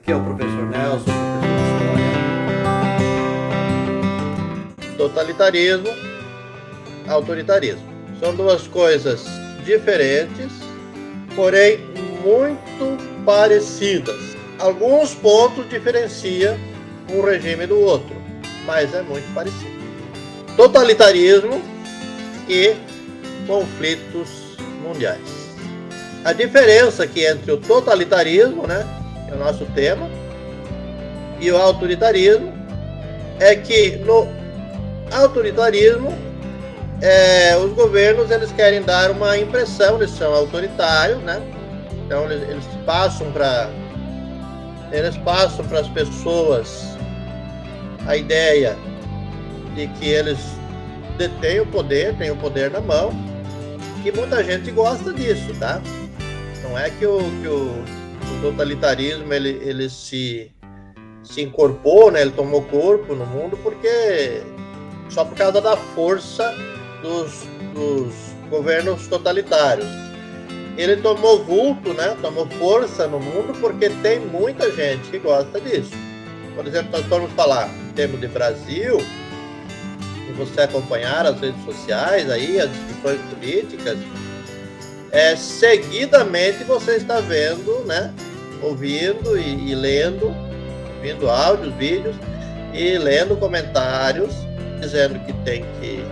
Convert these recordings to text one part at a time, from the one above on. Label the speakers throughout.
Speaker 1: Aqui é o professor Nelson, professor de História. Totalitarismo, autoritarismo. São duas coisas diferentes, porém muito parecidas. Alguns pontos diferenciam um regime do outro, mas é muito parecido. Totalitarismo e conflitos mundiais. A diferença que entre o totalitarismo, que é o nosso tema, e o autoritarismo é que no autoritarismo os governos eles querem dar uma impressão, eles são autoritários, então eles passam para as pessoas a ideia de que eles detêm o poder, têm o poder na mão, e muita gente gosta disso, tá? Não é que o totalitarismo ele se incorporou, ele tomou corpo no mundo só por causa da força dos governos totalitários. Ele tomou vulto, tomou força no mundo porque tem muita gente que gosta disso. Por exemplo, nós vamos falar em termos de Brasil, e você acompanhar as redes sociais, aí, as discussões políticas, seguidamente você está vendo, ouvindo e lendo, ouvindo áudios, vídeos, e lendo comentários dizendo que tem que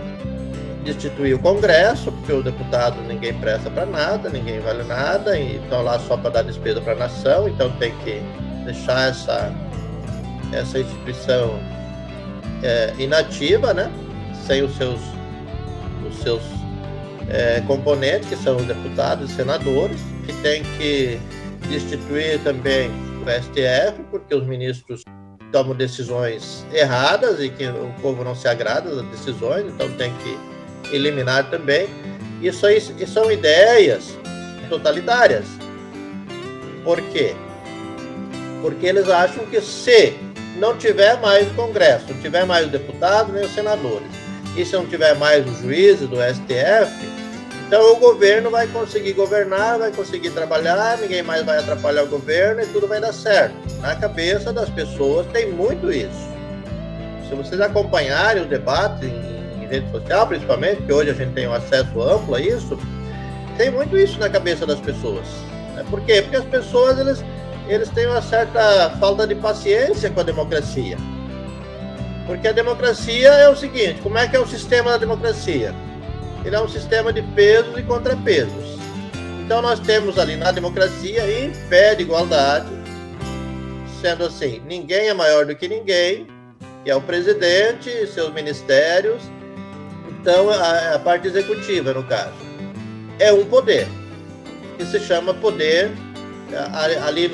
Speaker 1: destituir o Congresso, porque o deputado ninguém presta para nada, ninguém vale nada, e estão lá só para dar despesa para a nação, então tem que deixar essa instituição inativa, sem os seus componentes, que são os deputados e senadores, que tem que destituir também o STF, porque os ministros tomam decisões erradas e que o povo não se agrada das decisões, então tem que eliminar também. Isso aí são ideias totalitárias. Por quê? Porque eles acham que se não tiver mais o Congresso, não tiver mais os deputados nem os senadores, e se não tiver mais os juízes do STF, então o governo vai conseguir governar, vai conseguir trabalhar, ninguém mais vai atrapalhar o governo e tudo vai dar certo. Na cabeça das pessoas tem muito isso. Se vocês acompanharem o debate em rede social, principalmente, que hoje a gente tem um acesso amplo a isso, tem muito isso na cabeça das pessoas. Por quê? Porque as pessoas eles têm uma certa falta de paciência com a democracia. Porque a democracia é o seguinte, como é que é o sistema da democracia? Ele é um sistema de pesos e contrapesos. Então nós temos ali na democracia, em pé de igualdade, sendo assim, ninguém é maior do que ninguém, que é o presidente e seus ministérios. Então a parte executiva, no caso, é um poder, que se chama poder, ali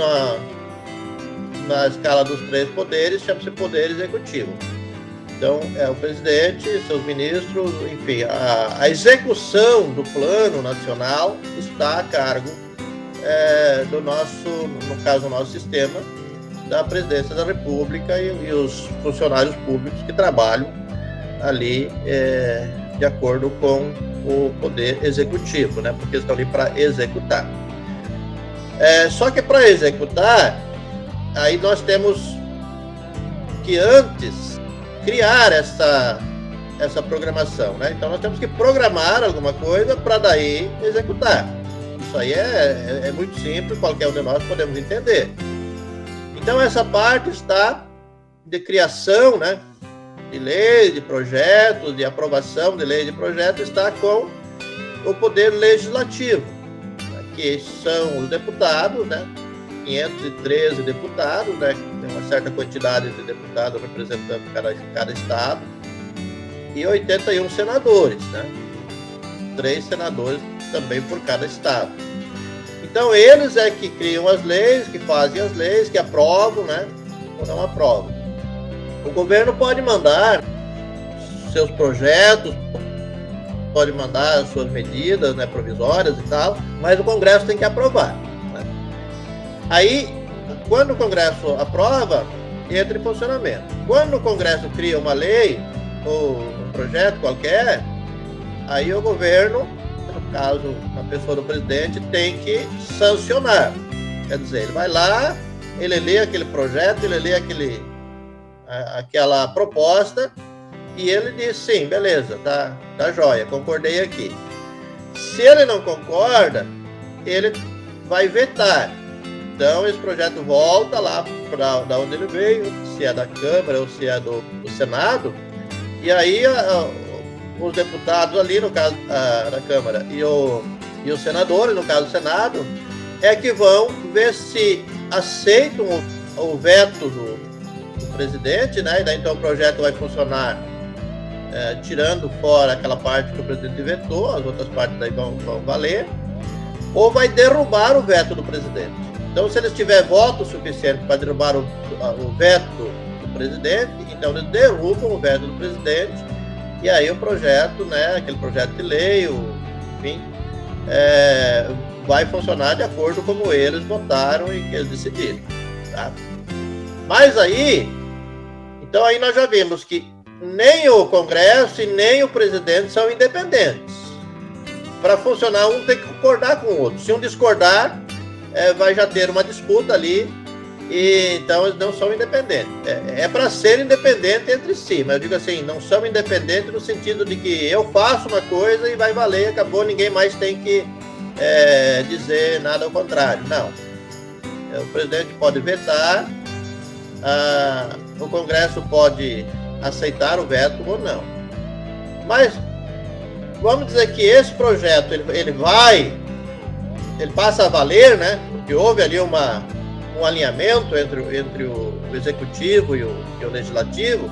Speaker 1: na escala dos três poderes, chama-se poder executivo. Então, o presidente, seus ministros, enfim, a execução do plano nacional está a cargo do nosso, no caso, do nosso sistema, da presidência da República e os funcionários públicos que trabalham ali de acordo com o poder executivo, porque eles estão ali para executar. Só que para executar, aí nós temos que antes criar essa programação, Então nós temos que programar alguma coisa para daí executar. Isso aí é muito simples, qualquer um de nós podemos entender. Então essa parte está de criação, de leis, de projetos, de aprovação de leis de projetos, está com o poder legislativo, que são os deputados, 513 deputados, tem uma certa quantidade de deputados representando cada estado, e 81 senadores, 3 senadores também por cada estado. Então eles é que criam as leis, que fazem as leis, que aprovam, ou não aprovam. O governo pode mandar seus projetos, pode mandar as suas medidas, provisórias e tal, mas o Congresso tem que aprovar. Aí, quando o Congresso aprova, entra em funcionamento. Quando o Congresso cria uma lei ou um projeto qualquer, aí o governo, no caso, a pessoa do presidente, tem que sancionar. Quer dizer, ele vai lá, ele lê aquele projeto, ele lê aquela proposta e ele diz, sim, beleza, tá joia, concordei aqui. Se ele não concorda, ele vai vetar. Então, esse projeto volta lá para da onde ele veio, se é da Câmara ou se é do Senado, e aí os deputados ali, no caso da Câmara, e os senadores, no caso do Senado, é que vão ver se aceitam o veto do presidente, né? E daí então o projeto vai funcionar tirando fora aquela parte que o presidente vetou, as outras partes daí vão valer, ou vai derrubar o veto do presidente. Então, se eles tiverem voto suficiente para derrubar o veto do presidente, então eles derrubam o veto do presidente, e aí o projeto, né, aquele projeto de lei, enfim, vai funcionar de acordo com como eles votaram e que eles decidiram. Tá? Mas aí, então aí nós já vimos que nem o Congresso e nem o presidente são independentes. Para funcionar, um tem que concordar com o outro. Se um discordar, vai já ter uma disputa ali, e então eles não são independentes. É para ser independente entre si, mas eu digo assim, não são independentes no sentido de que eu faço uma coisa e vai valer, acabou, ninguém mais tem que dizer nada ao contrário. Não. O presidente pode vetar, o Congresso pode aceitar o veto ou não. Mas vamos dizer que esse projeto ele passa a valer, né? Porque houve ali um alinhamento entre o executivo e o legislativo.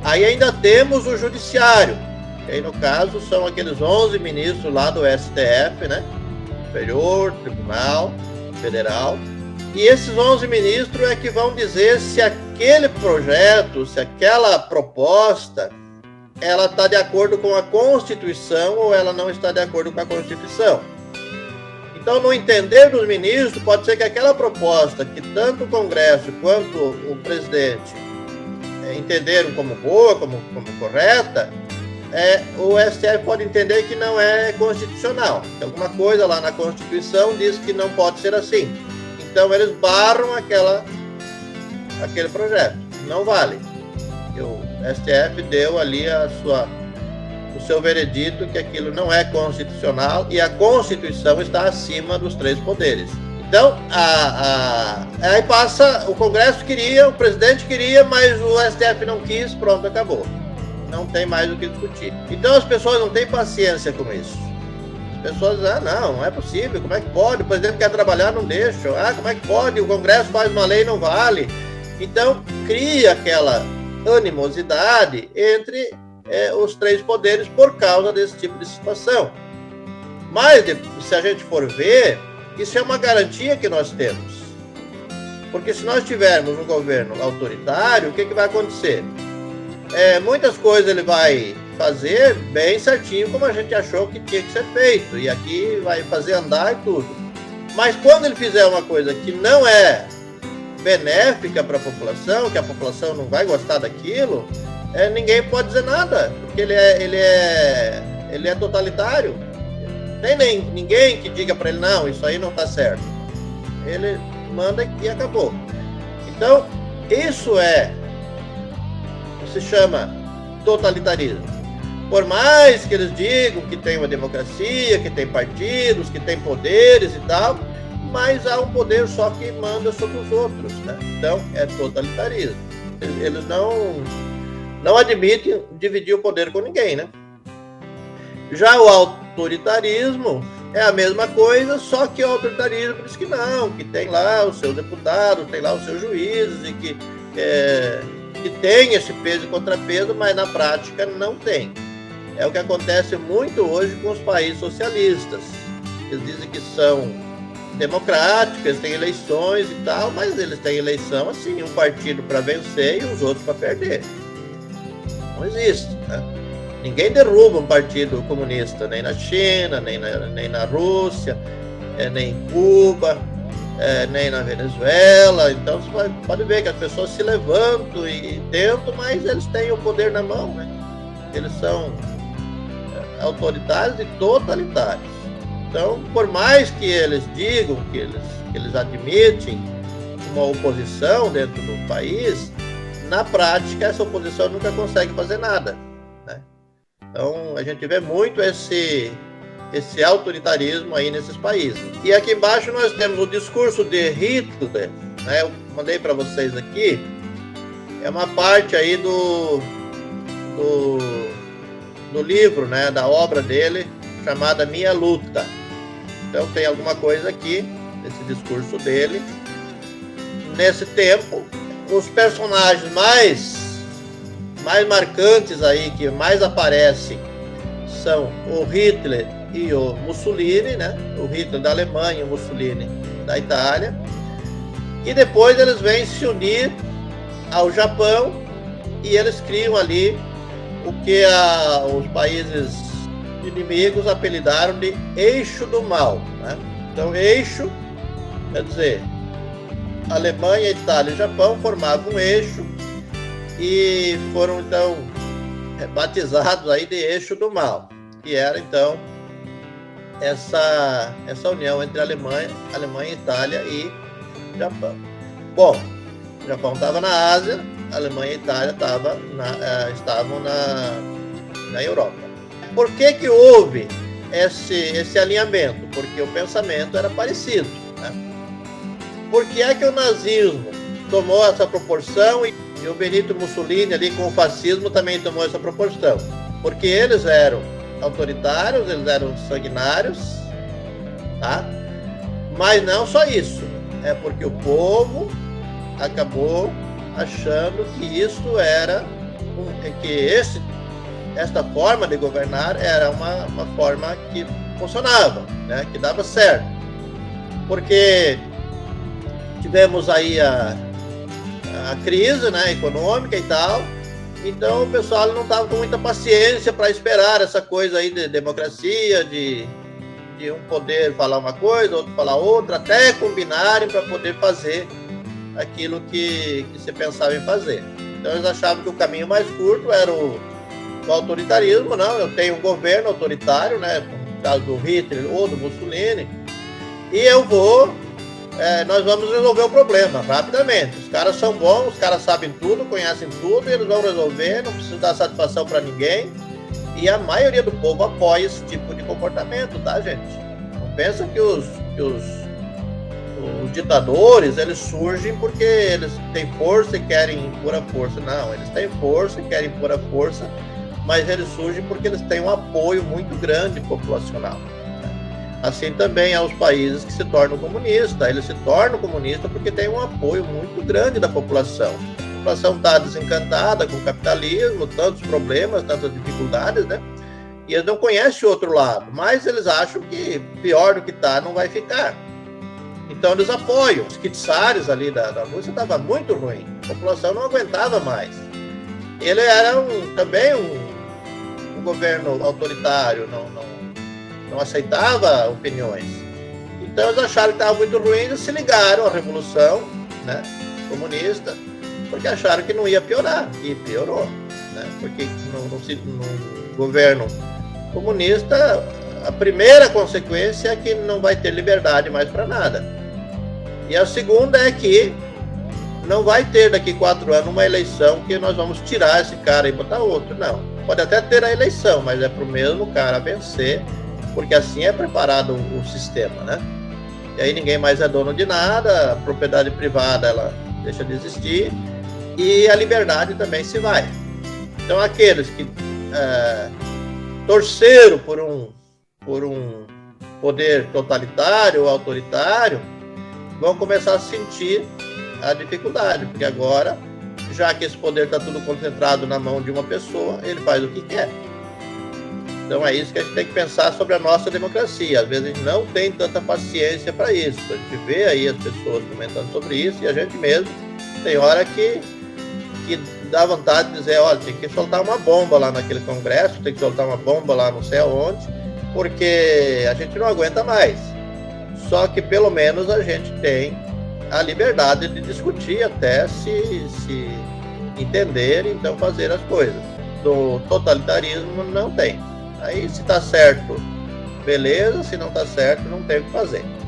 Speaker 1: Aí ainda temos o judiciário, que aí no caso são aqueles 11 ministros lá do STF, né? Superior, Tribunal Federal. E esses 11 ministros é que vão dizer se aquele projeto, se aquela proposta, ela está de acordo com a Constituição ou ela não está de acordo com a Constituição. Então, no entender dos ministros, pode ser que aquela proposta que tanto o Congresso quanto o presidente entenderam como boa, como correta, o STF pode entender que não é constitucional. Alguma coisa lá na Constituição diz que não pode ser assim. Então, eles barram aquele projeto. Não vale. O STF deu ali o seu veredito que aquilo não é constitucional e a Constituição está acima dos 3 poderes. Então, aí passa, o Congresso queria, o presidente queria, mas o STF não quis, pronto, acabou. Não tem mais o que discutir. Então, as pessoas não têm paciência com isso. As pessoas dizem, não é possível, como é que pode? O presidente quer trabalhar, não deixa. Como é que pode? O Congresso faz uma lei, não vale. Então, cria aquela animosidade entre os 3 poderes por causa desse tipo de situação. Mas, se a gente for ver, isso é uma garantia que nós temos. Porque se nós tivermos um governo autoritário, o que vai acontecer? Muitas coisas ele vai fazer bem certinho como a gente achou que tinha que ser feito. E aqui vai fazer andar e tudo. Mas quando ele fizer uma coisa que não é benéfica para a população, que a população não vai gostar daquilo, ninguém pode dizer nada, porque ele é totalitário. Não tem ninguém que diga para ele, não, isso aí não está certo. Ele manda e acabou. Então, isso se chama totalitarismo. Por mais que eles digam que tem uma democracia, que tem partidos, que tem poderes e tal, mas há um poder só que manda sobre os outros, né? Então, é totalitarismo. Eles não admitem dividir o poder com ninguém, né? Já o autoritarismo é a mesma coisa, só que o autoritarismo diz que não, que tem lá os seus deputados, tem lá os seus juízes e que tem esse peso e contrapeso, mas na prática não tem. É o que acontece muito hoje com os países socialistas. Eles dizem que são democráticos, eles têm eleições e tal, mas eles têm eleição assim, um partido para vencer e os outros para perder. Não existe, né? Ninguém derruba um partido comunista, nem na China, nem na Rússia, nem em Cuba, nem na Venezuela. Então você pode ver que as pessoas se levantam e tentam, mas eles têm o poder na mão, né? Eles são autoritários e totalitários. Então, por mais que eles digam que eles admitem uma oposição dentro do país, na prática essa oposição nunca consegue fazer nada, né? Então a gente vê muito esse autoritarismo aí nesses países. E aqui embaixo nós temos o discurso de Hitler, né? Eu mandei para vocês aqui, é uma parte aí do livro, né, da obra dele, chamada Minha Luta. Então tem alguma coisa aqui, esse discurso dele. Nesse tempo, os personagens mais marcantes aí, que mais aparecem, são o Hitler e o Mussolini, né? O Hitler da Alemanha e o Mussolini da Itália. E depois eles vêm se unir ao Japão e eles criam ali o que os países inimigos apelidaram de Eixo do Mal, né? Então, eixo, quer dizer, Alemanha, Itália e Japão formavam um eixo e foram, então, batizados aí de Eixo do Mal, que era, então, essa união entre Alemanha, Itália e Japão. Bom, o Japão estava na Ásia, a Alemanha e a Itália estavam na Europa. Por que houve esse alinhamento? Porque o pensamento era parecido, né? Por que é que o nazismo tomou essa proporção e o Benito Mussolini ali com o fascismo também tomou essa proporção? Porque eles eram autoritários, eles eram sanguinários, tá? Mas não só isso, é porque o povo acabou achando que isso era esta forma de governar era uma forma que funcionava, né, que dava certo. Porque tivemos aí a crise, né, econômica e tal, então o pessoal não estava com muita paciência para esperar essa coisa aí de democracia, de um poder falar uma coisa, outro falar outra, até combinarem para poder fazer aquilo que se pensava em fazer. Então eles achavam que o caminho mais curto era o autoritarismo. Não, eu tenho um governo autoritário, né, no caso do Hitler ou do Mussolini, e nós vamos resolver o problema rapidamente. Os caras são bons, os caras sabem tudo, conhecem tudo, e eles vão resolver, não precisa dar satisfação para ninguém. E a maioria do povo apoia esse tipo de comportamento, tá, gente? Não pensa que os ditadores, eles surgem porque eles têm força e querem impor a força. Não, eles têm força e querem impor a força, mas eles surgem porque eles têm um apoio muito grande populacional. Assim também aos países que se tornam comunistas. Eles se tornam comunistas porque têm um apoio muito grande da população. A população está desencantada com o capitalismo, tantos problemas, tantas dificuldades, né? E eles não conhecem o outro lado, mas eles acham que pior do que está não vai ficar. Então eles apoiam. Os kitsares ali da Rússia estava muito ruim. A população não aguentava mais. Ele era também um governo autoritário, não aceitava opiniões. Então eles acharam que estava muito ruim e se ligaram à revolução, né, comunista, porque acharam que não ia piorar. E piorou, né? Porque no governo comunista, a primeira consequência é que não vai ter liberdade mais para nada. E a segunda é que não vai ter daqui 4 anos uma eleição que nós vamos tirar esse cara e botar outro. Não. Pode até ter a eleição, mas é para o mesmo cara vencer, porque assim é preparado o sistema, né? E aí ninguém mais é dono de nada, a propriedade privada ela deixa de existir e a liberdade também se vai. Então aqueles que torceram por um poder totalitário ou autoritário vão começar a sentir a dificuldade, porque agora, já que esse poder está tudo concentrado na mão de uma pessoa, ele faz o que quer. Então é isso que a gente tem que pensar sobre a nossa democracia. Às vezes a gente não tem tanta paciência para isso. A gente vê aí as pessoas comentando sobre isso e a gente mesmo tem hora que dá vontade de dizer, olha, tem que soltar uma bomba lá naquele congresso, tem que soltar uma bomba lá não sei aonde, porque a gente não aguenta mais. Só que pelo menos a gente tem a liberdade de discutir até se entender, então fazer as coisas. Do totalitarismo não tem. Aí se está certo, beleza, se não está certo, não tem o que fazer.